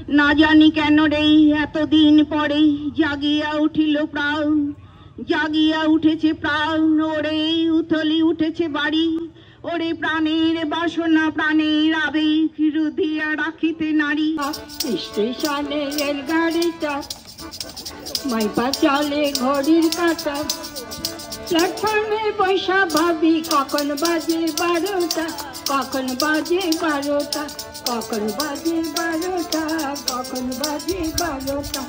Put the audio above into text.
না জানি কেন রে এতদিন পরে জাগিয়া উঠিল প্রাণ, জাগিয়া উঠেছে প্রাণ, ওরে উথলি উঠেছে বাড়ি, ওরে প্রাণের বাসনা প্রাণের আবেগ রুধিয়া রাখিতে নারী। স্টেশনে রেলগাড়িটা মাইপা চলে ঘড়ির কাঁটা, প্ল্যাটফর্মে বৈশা ভাবি কখন বাজে 12টা, কখন বাজে 12টা, কখন বাজে 12টা, কখন বাজে 12টা।